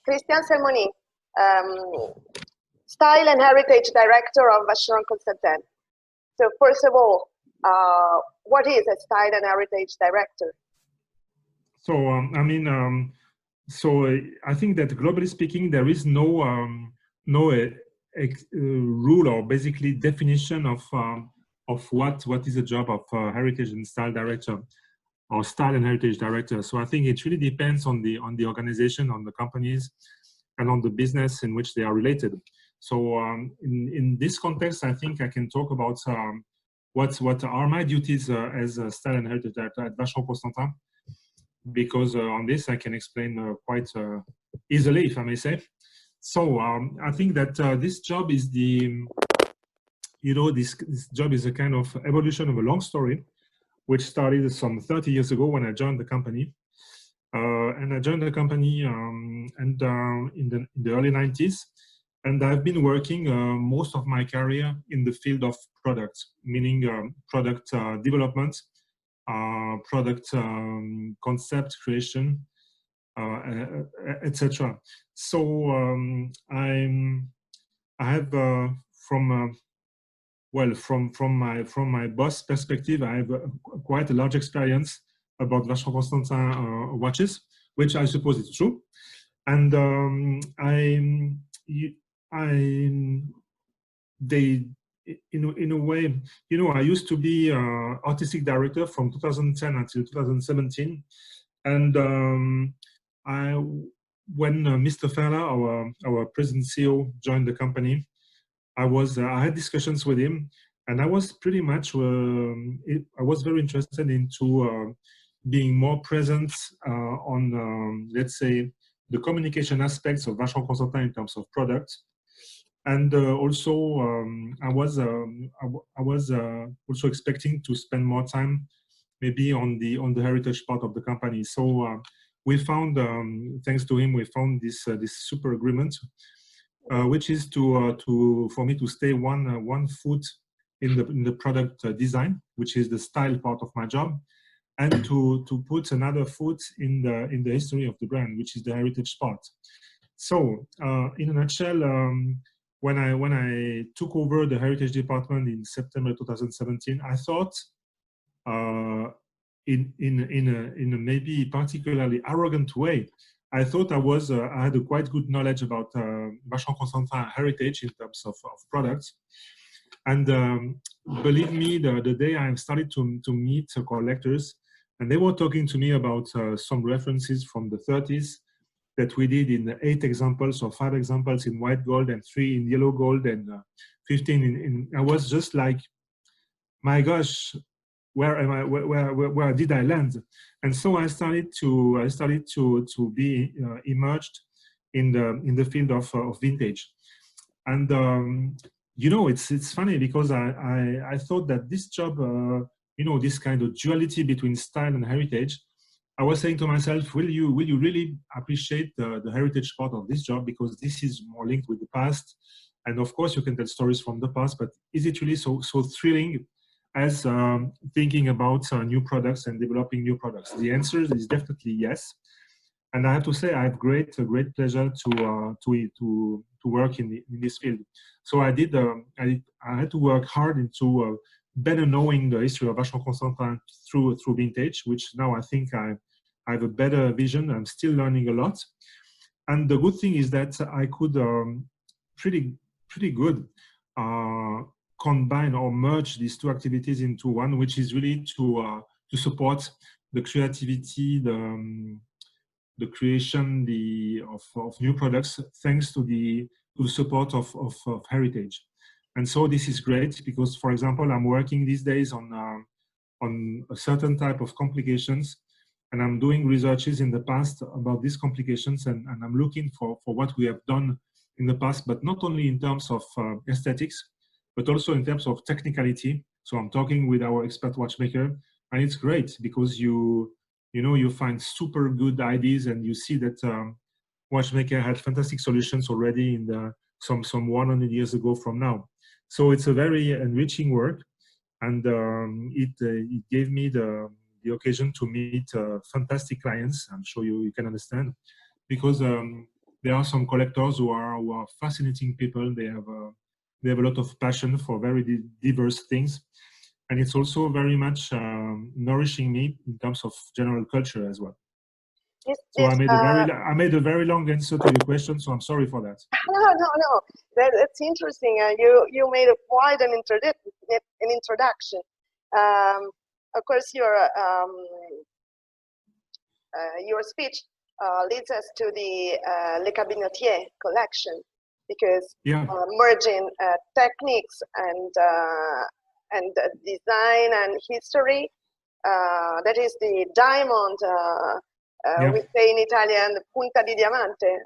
Christian Selmoni, Style and Heritage Director of Vacheron Constantin. So first of all, what is a Style and Heritage Director? So, I think that globally speaking, there is no rule or basically definition of what is the job of heritage and style director or style and heritage director. So I think it really depends on the organization, on the companies, and on the business in which they are related. So in this context, I think I can talk about what are my duties as a style and heritage director at Vacheron Constantin, because on this I can explain quite easily, if I may say. So I think that this job is this job is a kind of evolution of a long story, which started some 30 years ago when I joined the company. And I joined the company in the early 90s. And I've been working most of my career in the field of product, meaning product development, product concept creation, etc. So I have from my boss perspective, I have quite a large experience about Vacheron Constantin watches, which I suppose is true. And in a way, I used to be artistic director from 2010 until 2017, and when Mr. Ferla, our president CEO, joined the company, I had discussions with him, and I was pretty much I was very interested into being more present on let's say the communication aspects of Vacheron Constantin in terms of product. And also, I was also expecting to spend more time, maybe on the heritage part of the company. So we found, thanks to him, we found this super agreement, which is for me to stay one foot in the product design, which is the style part of my job, and to put another foot in the history of the brand, which is the heritage part. So in a nutshell. When I took over the heritage department in September 2017, I thought, in a maybe particularly arrogant way, I thought I had a quite good knowledge about Vacheron Constantin heritage in terms of products. And believe me, the day I started to meet collectors, and they were talking to me about some references from the 30s. That we did in 8 examples or 5 examples in white gold and 3 in yellow gold and 15 in I was just like, my gosh, where am I? Where did I land? And so I started to be immersed in the field of vintage. And it's funny because I thought that this job, this kind of duality between style and heritage. I was saying to myself, will you really appreciate the heritage part of this job, because this is more linked with the past, and of course you can tell stories from the past, but is it really so thrilling as thinking about new products and developing new products? The answer is definitely yes, and I have to say I have a great pleasure to work in this field. So I had to work hard into better knowing the history of Vacheron Constantin through vintage, which now I think I have a better vision. I'm still learning a lot, and the good thing is that I could pretty good combine or merge these two activities into one, which is really to support the creativity, the creation of new products, thanks to the support of heritage. And so this is great because, for example, I'm working these days on a certain type of complications, and I'm doing researches in the past about these complications, and I'm looking for what we have done in the past, but not only in terms of aesthetics, but also in terms of technicality. So I'm talking with our expert watchmaker, and it's great because you find super good ideas, and you see that watchmaker had fantastic solutions already in some 100 years ago from now. So it's a very enriching work, and it gave me the occasion to meet fantastic clients. I'm sure you can understand, because there are some collectors who are fascinating people. They have a lot of passion for very diverse things, and it's also very much nourishing me in terms of general culture as well. So I made a very long answer to your question, so I'm sorry for that. No. That's interesting. You made quite an introduction. Of course, your speech leads us to the Les Cabinotiers collection, because merging techniques and design and history, that is the diamond. We say in Italian, punta di diamante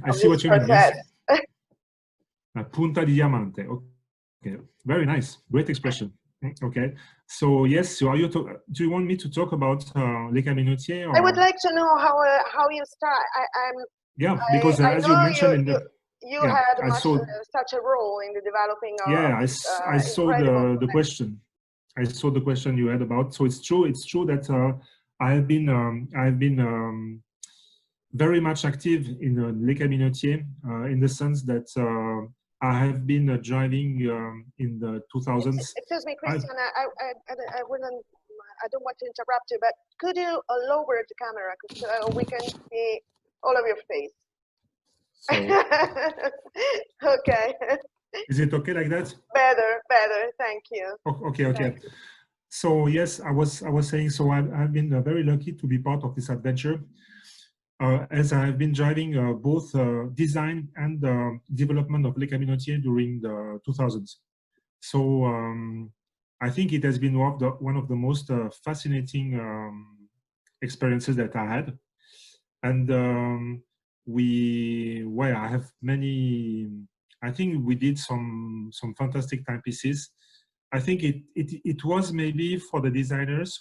I see what you mean. Yes. Punta di diamante. Okay, very nice, great expression. Okay, so yes, so do you want me to talk about Les Cabinotiers? I would like to know how you start. Because as you mentioned you had such a role in the developing of I saw the question. I saw the question you had about. So it's true that I've been very much active in Les Cabinotiers in the sense that I have been driving in the 2000s. Excuse me, Christian. I don't want to interrupt you, but could you lower the camera so we can see all of your face? So, okay. Is it okay like that? Better. Thank you. Okay. Thank you. So yes, I was saying. So I've been very lucky to be part of this adventure, as I've been driving both design and development of Les Cabinotiers during the 2000s. So I think it has been one of the most fascinating experiences that I had, and I have many. I think we did some fantastic timepieces. I think it was maybe for the designers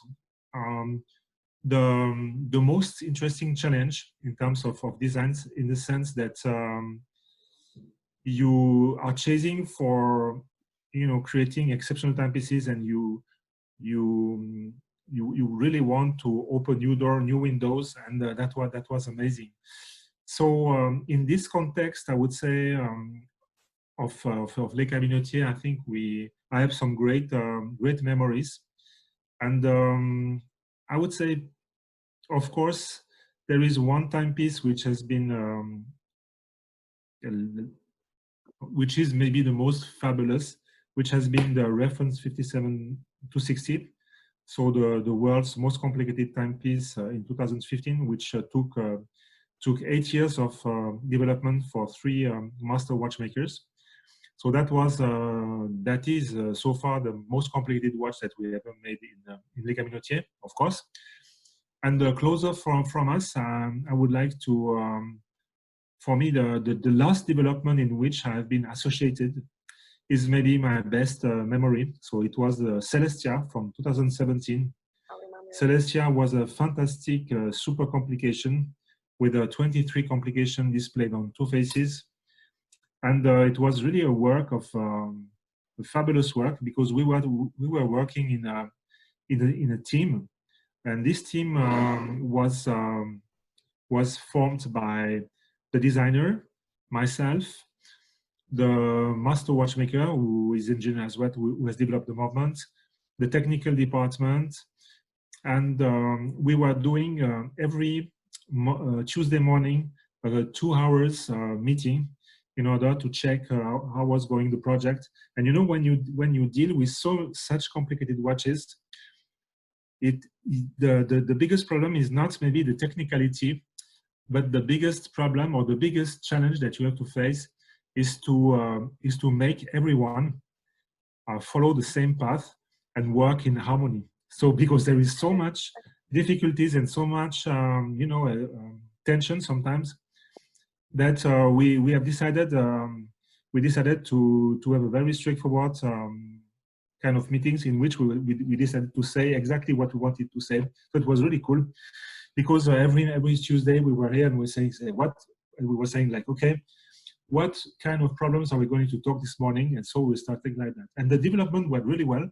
the most interesting challenge in terms of designs, in the sense that you are chasing for creating exceptional timepieces, and you really want to open new windows, and that was amazing. So in this context, I would say of Les Cabinotiers, I think I have some great memories, and I would say, of course, there is one timepiece which has been which is maybe the most fabulous, which has been the reference 57-60, so the world's most complicated timepiece in 2015, which took 8 years of development for 3 master watchmakers. So that is so far the most complicated watch that we ever made in Les Cabinotiers, of course. And closer from us, I would like to, for me, the last development in which I have been associated is maybe my best memory. So it was the Celestia from 2017. Celestia was a fantastic super complication with a 23 complication displayed on 2 faces. And it was really a work of a fabulous work, because we were working in a team, and this team was formed by the designer, myself, the master watchmaker, who is engineer as well, who has developed the movement, the technical department, and we were doing every Tuesday morning a 2 hours meeting in order to check how was going the project. And when you deal with such complicated watches, the biggest problem is not maybe the technicality, but the biggest problem or the biggest challenge that you have to face is to make everyone follow the same path and work in harmony. So because there is so much difficulties and so much tension sometimes, that we have decided to have a very straightforward kind of meetings in which we decided to say exactly what we wanted to say. So it was really cool, because every Tuesday we were here and we were saying like, okay, what kind of problems are we going to talk this morning? And so we started like that, and the development went really well,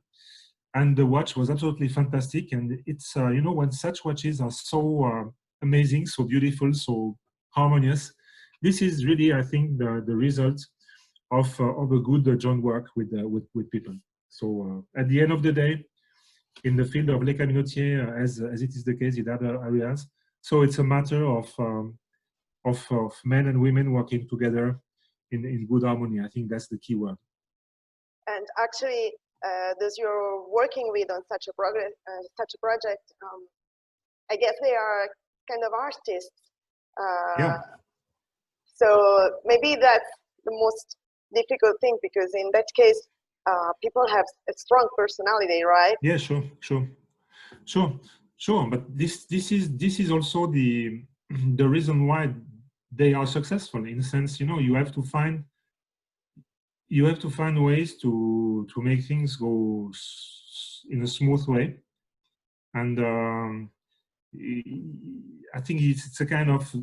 and the watch was absolutely fantastic. And it's when such watches are so amazing, so beautiful, so harmonious. This is really, I think, the result of a good joint work with people. So at the end of the day, in the field of Les Cabinotiers, as it is the case in other areas, so it's a matter of men and women working together in good harmony. I think that's the key word. And actually, those you're working with on such a project, I guess they are kind of artists. Yeah. So maybe that's the most difficult thing, because in that case, people have a strong personality, right? Yeah, sure. But this is also the reason why they are successful. In a sense, you have to find ways to make things go in a smooth way, and I think it's a kind of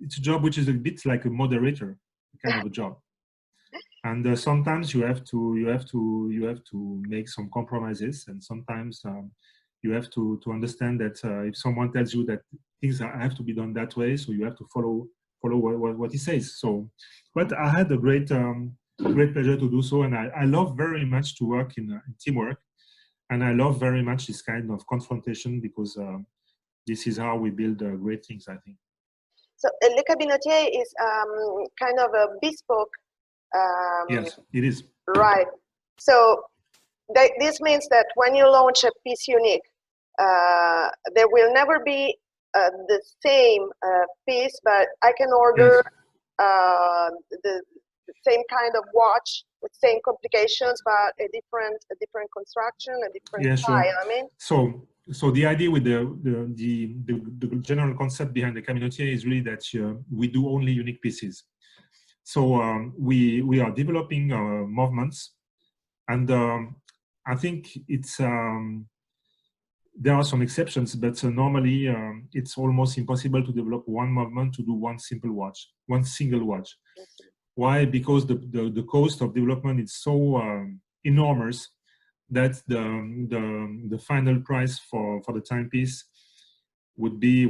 it's a job which is a bit like a moderator kind of a job. And sometimes you have to make some compromises, and sometimes you have to understand that if someone tells you that things have to be done that way, so you have to follow what he says. So, but I had a great pleasure to do so, and I love very much to work in teamwork, and I love very much this kind of confrontation, because this is how we build great things, I think. So Les Cabinotiers is kind of a bespoke. Yes, it is. Right. So this means that when you launch a piece unique, there will never be the same piece, but I can order the same kind of watch with same complications, but a different construction, a different style. Sure. I mean, so the idea with the general concept behind the Cabinotier is really that we do only unique pieces. So we are developing movements, and I think it's there are some exceptions, but normally it's almost impossible to develop one movement to do one single watch. Why? Because the cost of development is so enormous that the final price for the timepiece would be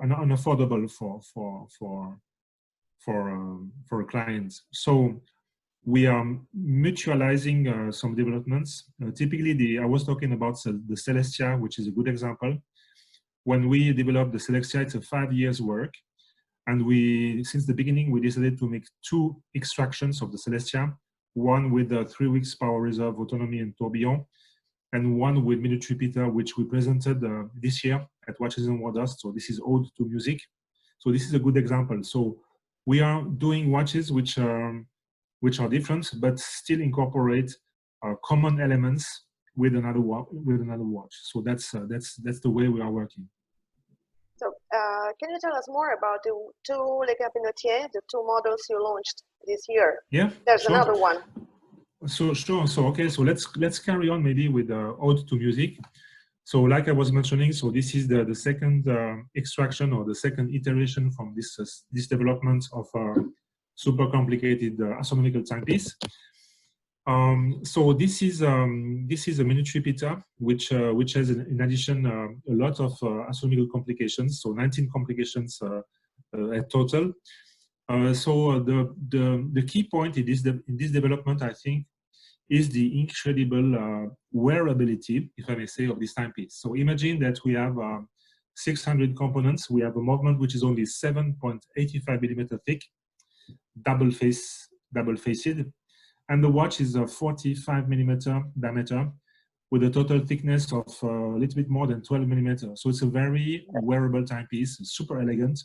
unaffordable for clients. So we are mutualizing some developments. Typically, I was talking about the Celestia, which is a good example. When we developed the Celestia, it's a 5 years work. And since the beginning, we decided to make 2 extractions of the Celestia, one with 3 weeks power reserve, autonomy, and tourbillon, and one with minute repeater, which we presented this year at Watches and Wonders. So this is Ode to Music. So this is a good example. So we are doing watches which are different, but still incorporate common elements with another watch. So that's the way we are working. So can you tell us more about the 2 Les Cabinotiers, the 2 models you launched this year? Yeah, there's another one. So sure. So okay. So let's carry on maybe with Ode to Music. So like I was mentioning, so this is the second extraction, or the second iteration from this development of super complicated astronomical timepiece. So this is a minute repeater, which has in addition a lot of astronomical complications. So 19 complications at total. So the key point in this development, I think, is the incredible wearability, if I may say, of this timepiece. So imagine that we have 600 components. We have a movement which is only 7.85 millimeter thick, double-faced, and the watch is a 45 millimeter diameter with a total thickness of a little bit more than 12 millimeters. So it's a very wearable timepiece, super elegant,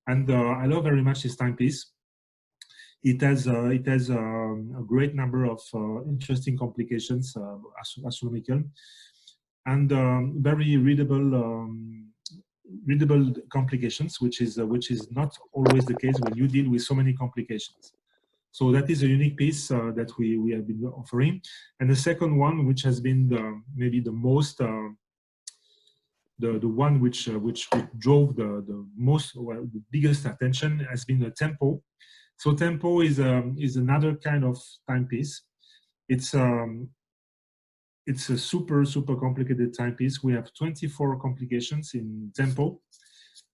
and I love very much this timepiece. It has a great number of interesting complications, astronomical, and very readable complications, which is not always the case when you deal with so many complications. So that is a unique piece that we have been offering. And the second one, which has been maybe the most, the one which drove the most, the biggest attention, has been the tempo. So tempo is another kind of timepiece. It's a super complicated timepiece. We have 24 complications in tempo,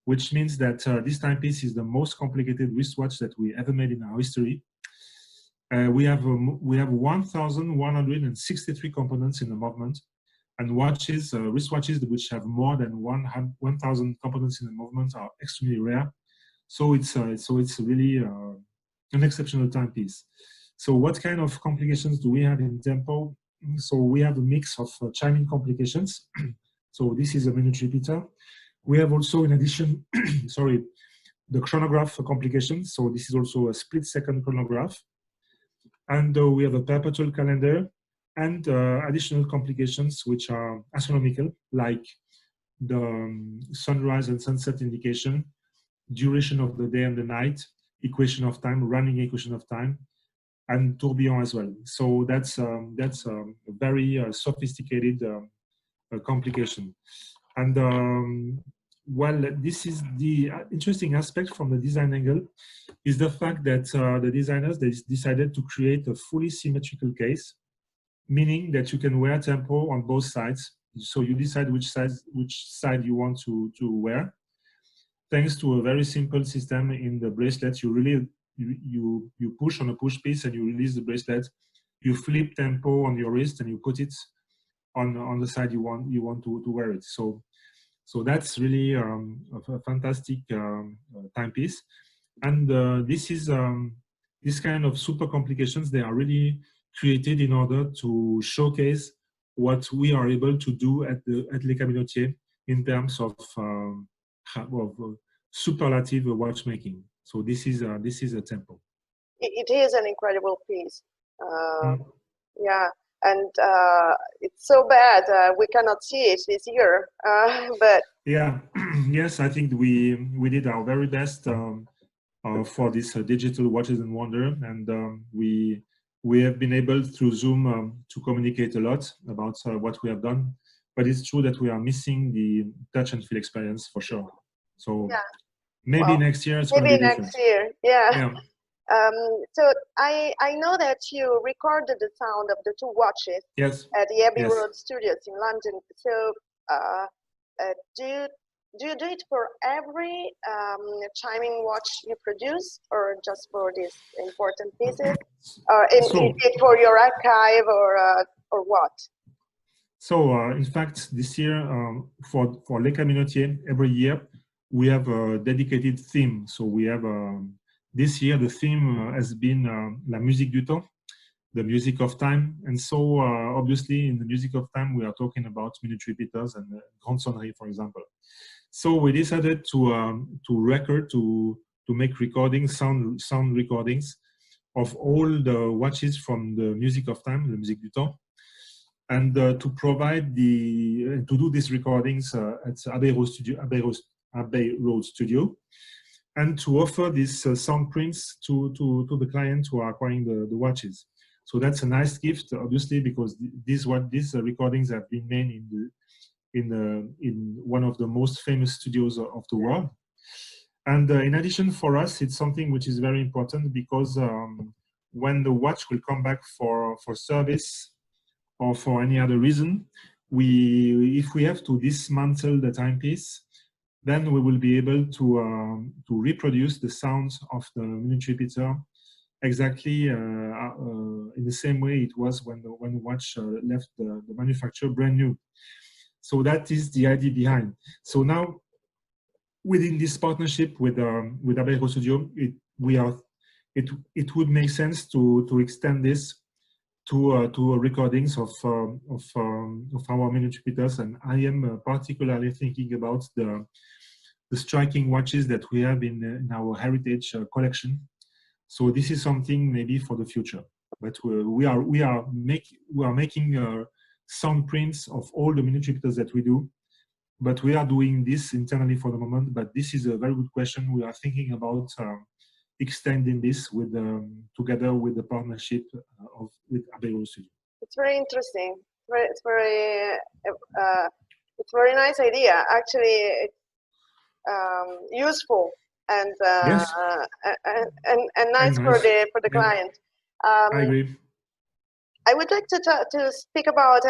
which means that this timepiece is the most complicated wristwatch that we ever made in our history. We have 1,163 components in the movement, and watches, wristwatches which have more than 1,000 components in the movement are extremely rare. So it's really an exceptional timepiece. So what kind of complications do we have in tempo? So we have a mix of chiming complications. So this is a minute repeater. We have also, in addition, sorry, the chronograph complications. So this is also a split-second chronograph. And we have a perpetual calendar and additional complications which are astronomical, like the sunrise and sunset indication, duration of the day and the night, equation of time, running equation of time, and tourbillon as well. So that's a very sophisticated complication. And well, this is the interesting aspect from the design angle, is the fact that the designers, they decided to create a fully symmetrical case, meaning that you can wear tempo on both sides. So you decide which side you want to wear. Thanks to a very simple system in the bracelet, you push on a push piece and you release the bracelet. You flip tempo on your wrist and you put it on the side you want to wear it. So that's really a fantastic timepiece. And this kind of super complications, they are really created in order to showcase what we are able to do at Les Cabinotiers in terms of superlative watchmaking. So this is a tempo. It is an incredible piece. Yeah, and it's so bad we cannot see it this year. But yeah, yes, I think we did our very best for this digital Watches and Wonder, and we have been able through Zoom to communicate a lot about what we have done. But it's true that we are missing the touch and feel experience for sure. So yeah. Maybe next year it's going to be different. Maybe next year, yeah. So I know that you recorded the sound of the two watches at the Abbey Road Studios in London. So do you do it for every chiming watch you produce, or just for these important pieces, or for your archive, or what? So in fact, this year for Les Cabinotiers, every year we have a dedicated theme. So we have this year the theme has been La musique du temps, the music of time. And so obviously in the music of time we are talking about minute repeaters and grande sonnerie, for example. So we decided to make recordings, sound recordings of all the watches from the music of time, the musique du temps, and to provide to do these recordings at Abbey Road Studio, and to offer these sound prints to the client who are acquiring the watches. So that's a nice gift, obviously, because these recordings have been made in one of the most famous studios of the world. And in addition, for us, it's something which is very important, because when the watch will come back for service or for any other reason, if we have to dismantle the timepiece, then we will be able to reproduce the sounds of the minute repeater exactly in the same way it was when the watch left the manufacturer brand new. So that is the idea behind. So now, within this partnership with Abbey Road Studio, it would make sense to extend this to recordings of our minute repeaters, and I am particularly thinking about the striking watches that we have in our heritage collection. So this is something maybe for the future. But we are making sound prints of all the minute repeaters that we do. But we are doing this internally for the moment. But this is a very good question. We are thinking about extending this together with the partnership with Abbey Road Studio. It's very interesting. It's very nice idea. Actually, it's useful and nice for the client. I agree. I would like to speak about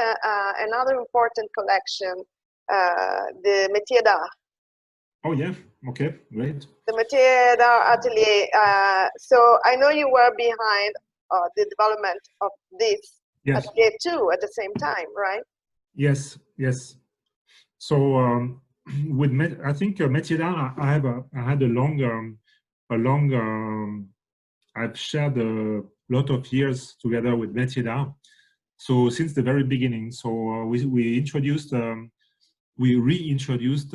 another important collection, the Métiers d'Art. Oh yeah. Okay. Great. The Métiers d'Art Atelier. So I know you were behind the development of this Yes. atelier too at the same time, right? Yes. Yes. So I think Métiers d'Art, I had a long. I've shared a lot of years together with Métiers d'Art. So since the very beginning, so we reintroduced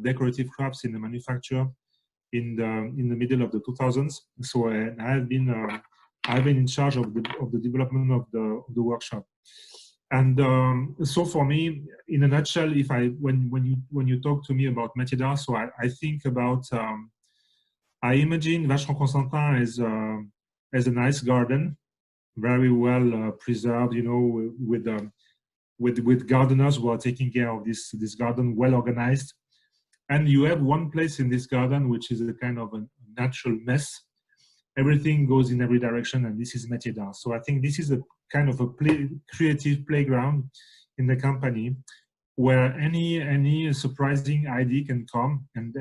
decorative crafts in the manufacture in the middle of the 2000s. So I've been in charge of the development of the workshop. And so for me, in a nutshell, if when you talk to me about Métiers d'Art, so I think about I imagine Vacheron Constantin as a nice garden, very well preserved, you know, with gardeners who are taking care of this garden, well organized. And you have one place in this garden which is a kind of a natural mess. Everything goes in every direction, and this is Métiers d'Art. So I think this is a kind of a creative playground in the company where any surprising idea can come and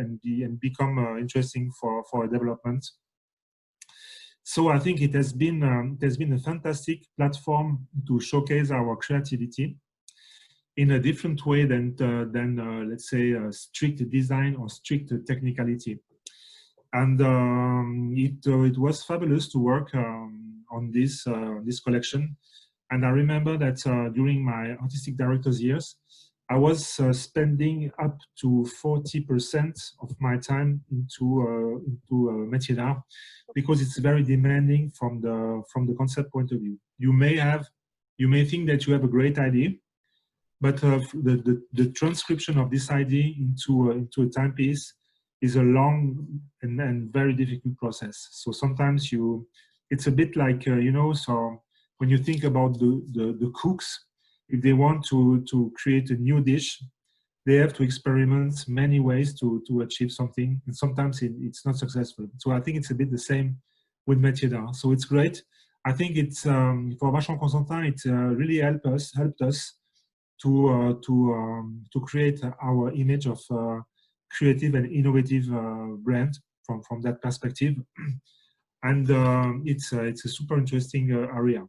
become interesting for a development. So I think it has been a fantastic platform to showcase our creativity in a different way than let's say strict design or strict technicality. And it was fabulous to work on this collection. And I remember that during my artistic director's years, I was spending up to 40% of my time into Métiers d'Art, because it's very demanding from the concept point of view. You may think that you have a great idea, but the transcription of this idea into a timepiece is a long and very difficult process. So sometimes it's a bit like you know. So when you think about the cooks, if they want to create a new dish, they have to experiment many ways to achieve something, and sometimes it's not successful. So I think it's a bit the same with Métiers d'Art. So it's great. I think it's for Vacheron Constantin, it really helped us to create our image of creative and innovative brand from that perspective. And it's a super interesting area.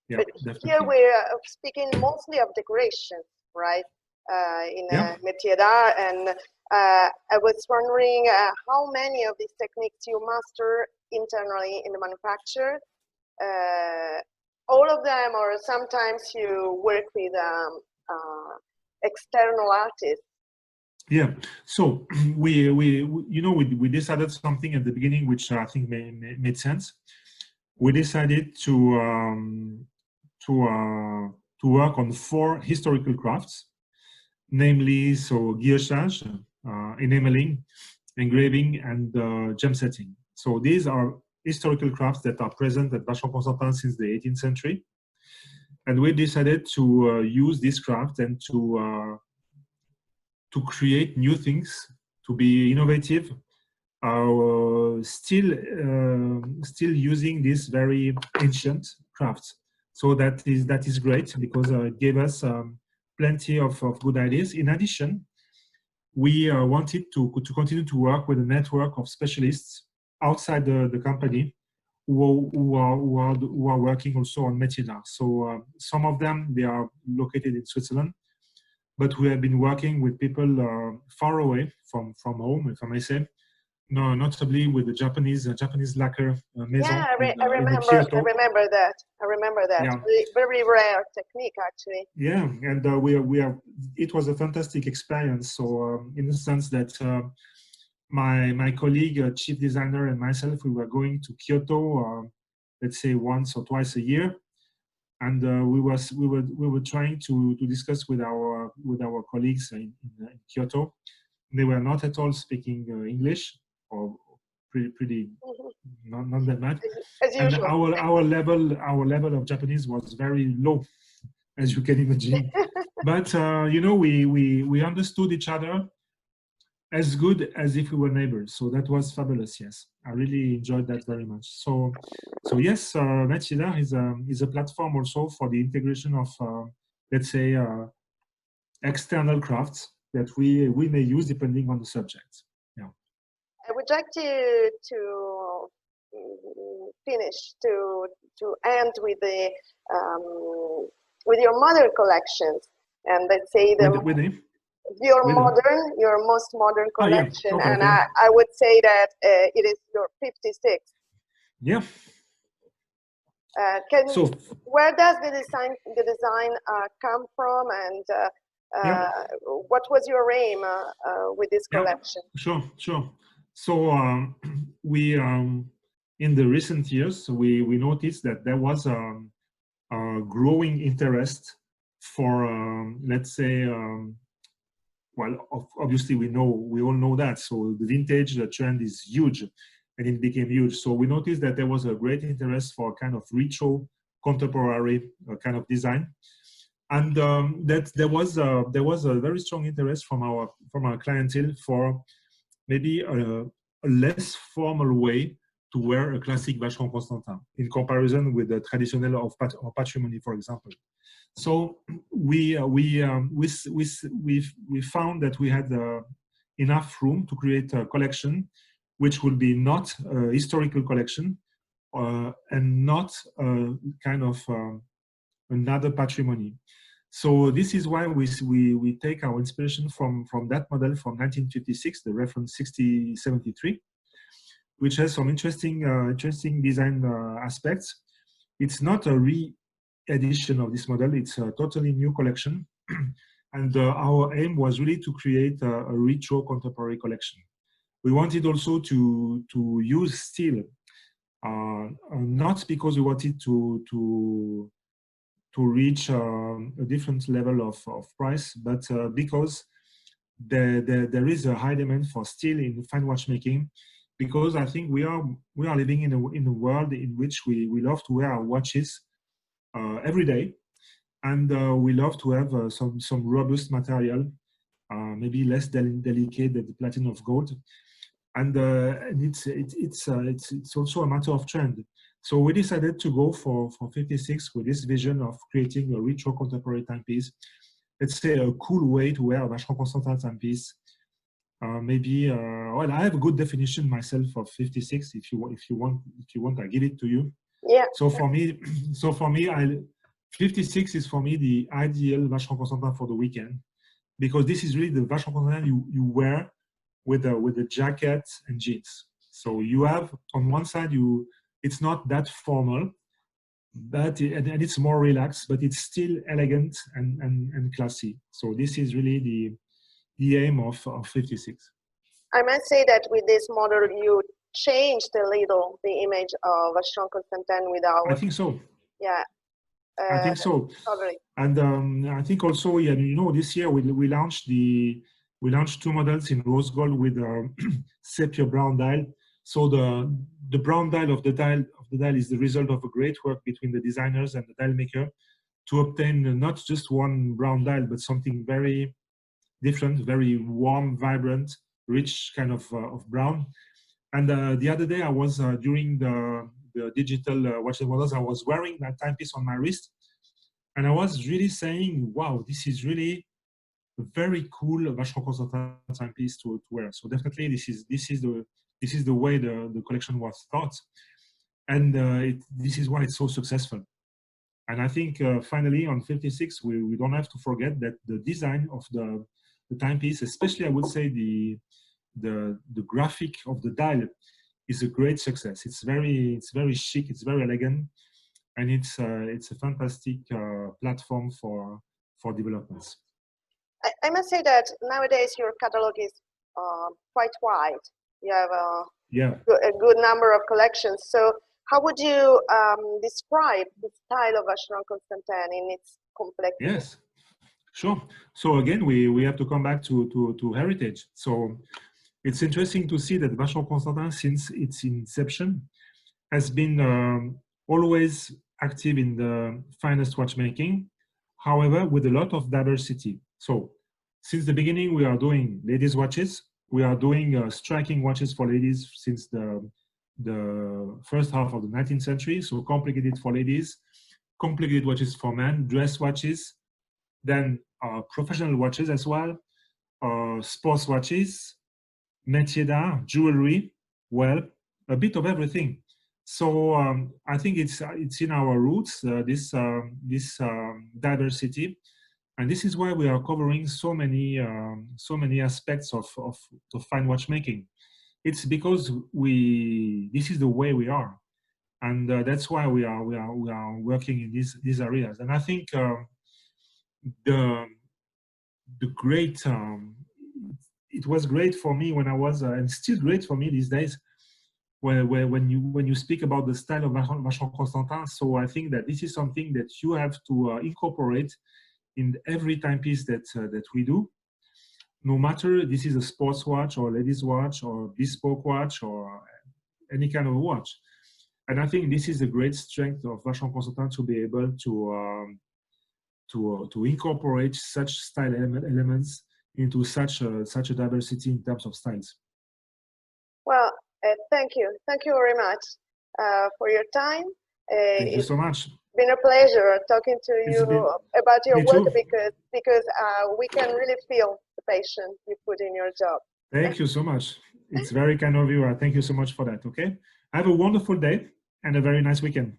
Yeah, but definitely. here we're speaking mostly of decoration, right? In Yeah. Métiers d'Art, and I was wondering how many of these techniques you master internally in the manufacture. All of them, or sometimes you work with external artists. Yeah, so we decided something at the beginning which I think made sense. We decided to work on 4 historical crafts, namely guillochage, enameling, engraving, and gem setting. So these are historical crafts that are present at Vacheron Constantin since the 18th century, and we decided to use this craft and to create new things, to be innovative, still using this very ancient craft. So that is great, because it gave us plenty of good ideas. In addition, we wanted to continue to work with a network of specialists outside the company who are working also on Métiers d'Art. So some of them, they are located in Switzerland, but we have been working with people far away from home, if I may say. No, notably with the Japanese lacquer maison. Yeah, I remember that. Yeah. Very rare technique, actually. Yeah, and it was a fantastic experience. So in the sense that my colleague, chief designer, and myself, we were going to Kyoto, let's say once or twice a year, and we were trying to discuss with our colleagues in Kyoto. They were not at all speaking English, or pretty not that much. As usual. And our level of Japanese was very low, as you can imagine. But we understood each other as good as if we were neighbors. So that was fabulous. Yes, I really enjoyed that very much. So yes, Métiers d'Art is a platform also for the integration of let's say external crafts that we may use depending on the subject. I would like to finish to end with the with your modern collections, and let's say your most modern collection, okay, and okay. I would say that it is your 56. Yeah. Where does the design come from, and what was your aim with this collection? Sure. So we in the recent years we noticed that there was a growing interest for let's say well, obviously we all know that. So the vintage, the trend is huge, and it became huge. So we noticed that there was a great interest for kind of retro, contemporary kind of design, and that there was a very strong interest from our clientele for maybe a less formal way to wear a classic Vacheron Constantin in comparison with the traditional of patrimony, for example. So we found that we had enough room to create a collection which will be not a historical collection and not kind of another patrimony. So this is why we take our inspiration from that model from 1956, the reference 6073, which has some interesting design aspects. It's not a re-edition of this model; it's a totally new collection, and our aim was really to create a retro contemporary collection. We wanted also to use stile, not because we wanted to reach a different level of price, but because there is a high demand for stile in fine watchmaking, because I think we are living in a world in which we love to wear our watches every day, and we love to have some robust material, maybe less delicate than the platinum of gold, and it's also a matter of trend. So we decided to go for 56 with this vision of creating a retro contemporary timepiece. Let's say a cool way to wear a Vacheron Constantin timepiece. Well, I have a good definition myself of 56. If you want, I give it to you. Yeah. So for me, 56 is for me the ideal Vacheron Constantin for the weekend, because this is really the Vacheron Constantin you wear with a jacket and jeans. So you have on one side it's not that formal, but and it's more relaxed, but it's still elegant and classy. So this is really the aim of 56. I must say that with this model, you changed a little the image of Vacheron Constantin without. I think so. Yeah. I think so. Totally. And I think also, yeah, this year we launched two models in rose gold with sepia brown dial. So the brown dial of the dial is the result of a great work between the designers and the dial maker to obtain not just one brown dial, but something very different, very warm, vibrant, rich kind of brown. And the other day I was during the digital watches models, I was wearing that timepiece on my wrist, and I was really saying, wow, this is really a very cool Vacheron Constantin timepiece to wear. So definitely this is the way the collection was thought, and this is why it's so successful. And I think finally on 56 we don't have to forget that the design of the timepiece, especially I would say the graphic of the dial, is a great success. It's very chic, it's very elegant, and it's a fantastic platform for developments. I must say that nowadays your catalog is quite wide. You have a good number of collections. So how would you describe the style of Vacheron Constantin in its complexity? Yes, sure. So again, we have to come back to heritage. So it's interesting to see that Vacheron Constantin, since its inception, has been always active in the finest watchmaking, however, with a lot of diversity. So since the beginning, we are doing ladies' watches. We are doing striking watches for ladies since the first half of the 19th century. So complicated for ladies, complicated watches for men, dress watches, then professional watches as well, sports watches, métier d'art, jewelry, well, a bit of everything. So I think it's in our roots, this diversity, and this is why we are covering so many aspects of fine watchmaking. It's because this is the way we are, and that's why we are working in these areas. And I think the great it was great for me when I was and still great for me these days when you speak about the style of Vacheron Constantin. So I think that this is something that you have to incorporate in every timepiece that we do, no matter this is a sports watch or ladies watch or bespoke watch or any kind of watch. And I think this is a great strength of Vacheron Constantin to be able to incorporate such style elements into such a diversity in terms of styles. Well, thank you very much for your time. Thank you so much. It's been a pleasure talking to you about your work because we can really feel the passion you put in your job. Thank you so much. It's very kind of you. Thank you so much for that. Okay. Have a wonderful day and a very nice weekend.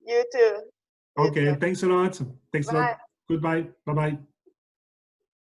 You too. Okay. Thanks a lot. Thanks a lot. Goodbye. Bye-bye.